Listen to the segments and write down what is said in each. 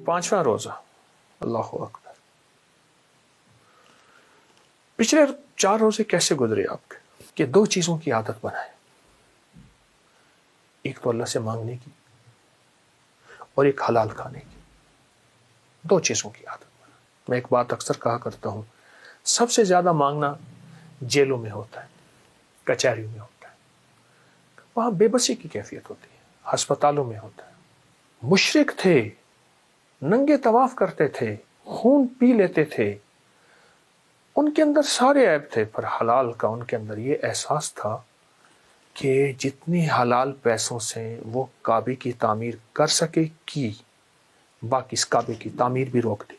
पांचवा रोजा। अल्लाह अकबर। पिछले 4 रोजे कैसे गुजरे आपके कि 2 चीजों की आदत बनाए, एक तो अल्लाह से मांगने की और एक हलाल खाने की। 2 चीजों की आदत बनाए। मैं एक बात अक्सर कहा करता हूं, सबसे ज्यादा मांगना जेलों में होता है, कचहरियों में होता है, वहां बेबसी की कैफियत होती है, अस्पतालों में होता है। मुशरिक थे, नंगे तवाफ करते थे, खून पी लेते थे, उनके अंदर सारे ऐब थे, पर हलाल का उनके अंदर ये एहसास था कि जितनी हलाल पैसों से वो काबे की तामीर कर सके की, बाकी इस काबे की तामीर भी रोक दी।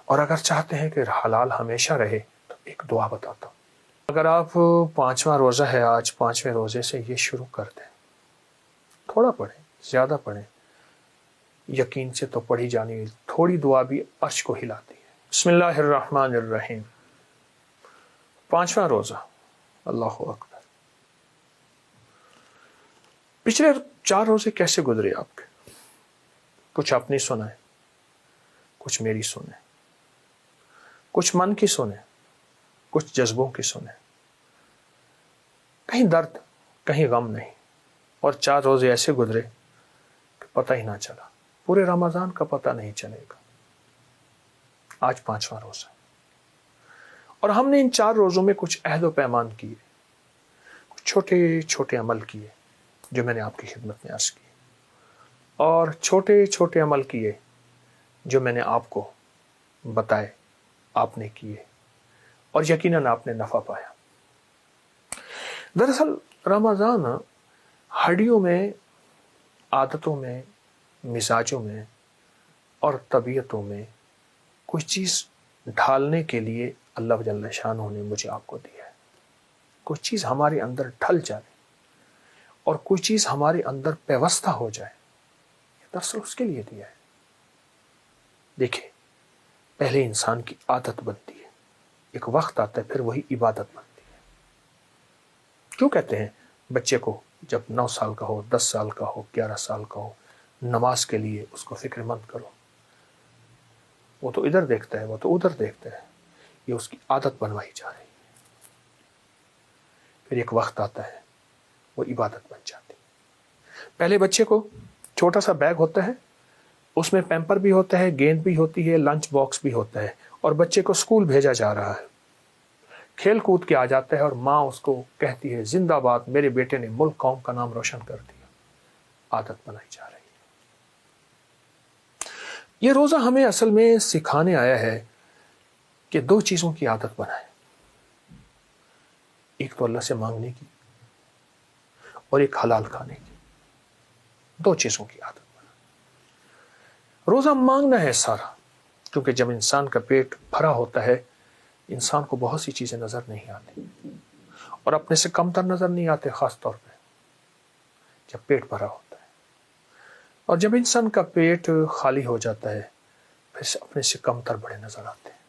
और अगर चाहते हैं कि हलाल हमेशा रहे तो एक दुआ बताता हूँ। अगर आप 5वां रोज़ा है आज, 5वें रोज़े से ये शुरू कर दें, थोड़ा पढ़ें, ज़्यादा पढ़ें, यकीन से तो पढ़ी जानी थोड़ी दुआ भी अर्श को हिलाती है। बिस्मिल्लाहिर्रहमानिर्रहीम। 5वां रोज़ा। अल्लाह अकबर। पिछले 4 रोज़े कैसे गुजरे आपके? कुछ अपनी सुनाए, कुछ मेरी सुने, कुछ मन की सुने, कुछ जज्बों की सुने। कहीं दर्द, कहीं गम नहीं। और 4 रोजे ऐसे गुजरे कि पता ही ना चला, पूरे रमजान का पता नहीं चलेगा। आज 5वां रोजा और हमने इन 4 रोजों में कुछ अहद व पैमान किए, कुछ छोटे छोटे अमल किए जो मैंने आपकी खिदमत में अर्ज किए, और छोटे छोटे अमल किए जो मैंने आपको बताए, आपने किए, और यकीनन आपने नफा पाया। दरअसल रमजान हड्डियों में, आदतों में, मिजाजों में और तबीयतों में कुछ चीज़ ढालने के लिए अल्लाह जल्ल शानहू ने मुझे आपको दिया है। कुछ चीज़ हमारे अंदर ढल जाए और कुछ चीज़ हमारे अंदर व्यवस्था हो जाए, दरअसल उसके लिए दिया है। देखिए, पहले इंसान की आदत बनती है, एक वक्त आता है फिर वही इबादत बनती है। क्यों कहते हैं बच्चे को जब 9 साल का हो, 10 साल का हो, 11 साल का हो, नमाज के लिए उसको फिक्रमंद करो, वो तो इधर देखता है, वो तो उधर देखता है, ये उसकी आदत बनवाई जा रही है। फिर एक वक्त आता है वो इबादत बन जाती है। पहले बच्चे को छोटा सा बैग होता है, उसमें पैम्पर भी होता है, गेंद भी होती है, लंच बॉक्स भी होता है, और बच्चे को स्कूल भेजा जा रहा है। खेल कूद के आ जाता है और माँ उसको कहती है, जिंदाबाद, मेरे बेटे ने मुल्क कौम का नाम रोशन कर दिया। आदत बनाई जा रही है। ये रोजा हमें असल में सिखाने आया है कि 2 चीजों की आदत बनाए, एक तो अल्लाह से मांगने की और एक हलाल खाने की। 2 चीजों की आदत बनाए। रोजा मांगना है सारा, क्योंकि जब इंसान का पेट भरा होता है, इंसान को बहुत सी चीजें नजर नहीं आती और अपने से कमतर नजर नहीं आते, खास तौर पे जब पेट भरा होता है। और जब इंसान का पेट खाली हो जाता है, फिर अपने से कमतर बड़े नजर आते हैं।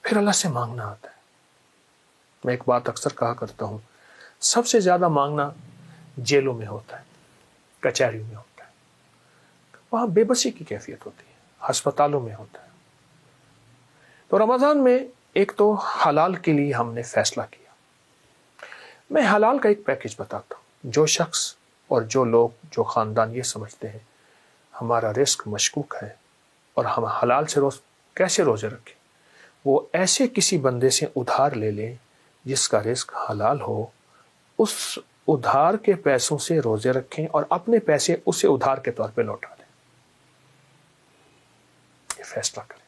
फिर अल्लाह से मांगना आता है। मैं एक बात अक्सर कहा करता हूं, सबसे ज्यादा मांगना जेलों में होता है, कचहरियों में होता है, वहां बेबसी की कैफियत होती है, अस्पतालों में होता है। तो रमजान में एक तो हलाल के लिए हमने फैसला किया। मैं हलाल का एक पैकेज बताता हूं। जो शख्स और जो लोग, जो खानदान ये समझते हैं हमारा रिस्क मशकूक है और हम हलाल से कैसे रोजे रखें, वो ऐसे किसी बंदे से उधार ले लें जिसका रिस्क हलाल हो, उस उधार के पैसों से रोजे रखें और अपने पैसे उसे उधार के तौर पे लौटा दें। ये फैसला करें,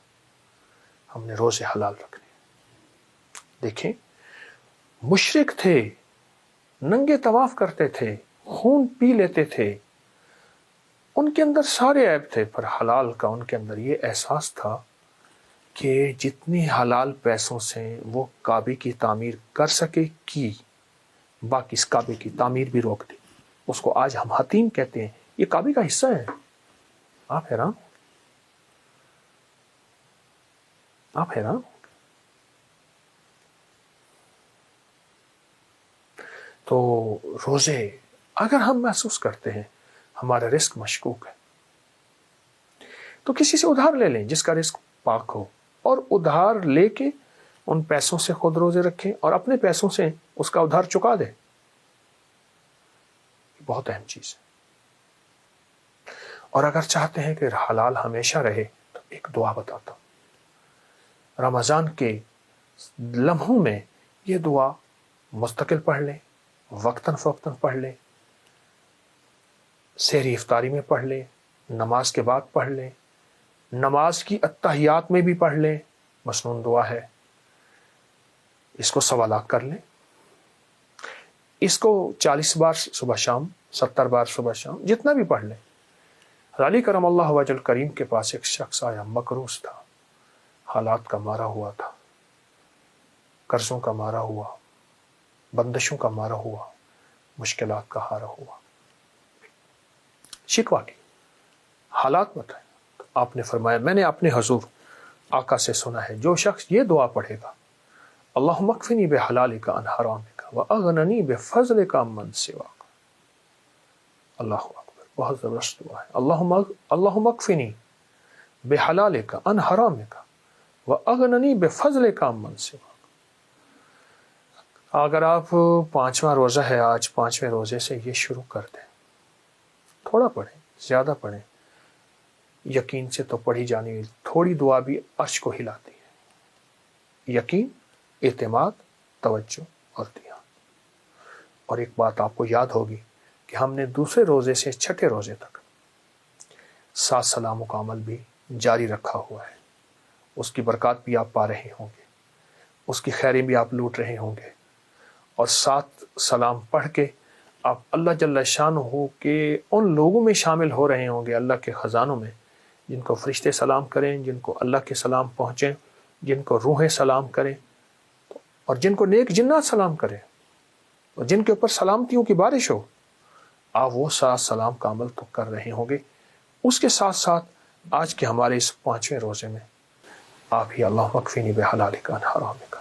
हमने रोजे हलाल रखने। देखें, मुशरिक थे, नंगे तवाफ करते थे, खून पी लेते थे, उनके अंदर सारे ऐब थे, पर हलाल का उनके अंदर ये एहसास था कि जितनी हलाल पैसों से वो काबे की तामीर कर सके की, बाकी इस काबे की तामीर भी रोक दी। उसको आज हम हतीम कहते हैं, ये काबे का हिस्सा है। आप हैरान, आप हैरान। तो रोजे अगर हम महसूस करते हैं हमारा रिस्क मशकूक है, تو کسی سے ادھار لے لیں جس کا رزق پاک ہو، اور ادھار لے کے ان پیسوں سے خود روزے رکھیں اور اپنے پیسوں سے اس کا ادھار چکا دیں. بہت اہم چیز ہے. اور اگر چاہتے ہیں کہ حلال ہمیشہ رہے تو ایک دعا بتاتا ہوں. رمضان کے لمحوں میں یہ دعا مستقل پڑھ لیں، وقتاً فوقتاً پڑھ لیں، سحری افطاری میں پڑھ لیں، نماز کے بعد پڑھ لیں، نماز کی اتحیات میں بھی پڑھ لیں. مسنون دعا ہے، اس کو 1.25 لاکھ کر لیں. اس کو 40 بار صبح شام، 70 بار صبح شام، جتنا بھی پڑھ لیں. علی کرم اللہ وجہ کریم کے پاس ایک شخص آیا، مقروض تھا، حالات کا مارا ہوا تھا، قرضوں کا مارا ہوا، بندشوں کا مارا ہوا، مشکلات کا ہارا ہوا. شکوہ کی، حالات بتائیں. تو آپ نے فرمایا، میں نے اپنے حضور آقا سے سنا ہے، جو شخص یہ دعا پڑھے گا، اللہم اکفنی بحلالک عن حرامک واغننی بفضلک عمن سواک. اللہ اکبر، بہت زبردست دعا ہے. اللہم اکفنی بحلالک عن حرامک واغننی بفضلک عمن سواک. اگر آپ 5واں روزہ ہے آج، 5ویں روزے سے یہ شروع کر دیں. تھوڑا پڑھیں، زیادہ پڑھیں، یقین سے تو پڑھی جانی تھوڑی دعا بھی عرش کو ہلاتی ہے. یقین، اعتماد، توجہ اور دھیان. اور ایک بات آپ کو یاد ہوگی کہ ہم نے دوسرے روزے سے 6ٹھے روزے تک 7 سلاموں کا عمل بھی جاری رکھا ہوا ہے. اس کی برکات بھی آپ پا رہے ہوں گے، اس کی خیریں بھی آپ لوٹ رہے ہوں گے. اور 7 سلام پڑھ کے آپ اللہ جل شانہ کے ان لوگوں میں شامل ہو رہے ہوں گے، اللہ کے خزانوں میں، جن کو فرشتے سلام کریں، جن کو اللہ کے سلام پہنچیں، جن کو روحیں سلام کریں، اور جن کو نیک جنات سلام کریں، اور جن کے اوپر سلامتیوں کی بارش ہو. آپ وہ 7 سلام کا عمل تو کر رہے ہوں گے. اس کے ساتھ ساتھ آج کے ہمارے اس 5ویں روزے میں آپ ہی اللہم اکفنی بحلالک عن حرامک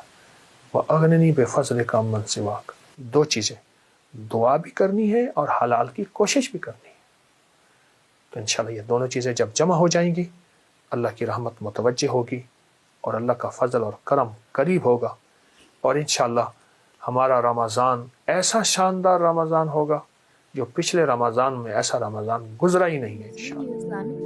واغننی بفضلک عمن سواک. 2 چیزیں، دعا بھی کرنی ہے اور حلال کی کوشش بھی کرنی ہے. تو انشاءاللہ یہ دونوں چیزیں جب جمع ہو جائیں گی، اللہ کی رحمت متوجہ ہوگی اور اللہ کا فضل اور کرم قریب ہوگا. اور انشاءاللہ ہمارا رمضان ایسا شاندار رمضان ہوگا جو پچھلے رمضان میں ایسا رمضان گزرا ہی نہیں ہے انشاءاللہ.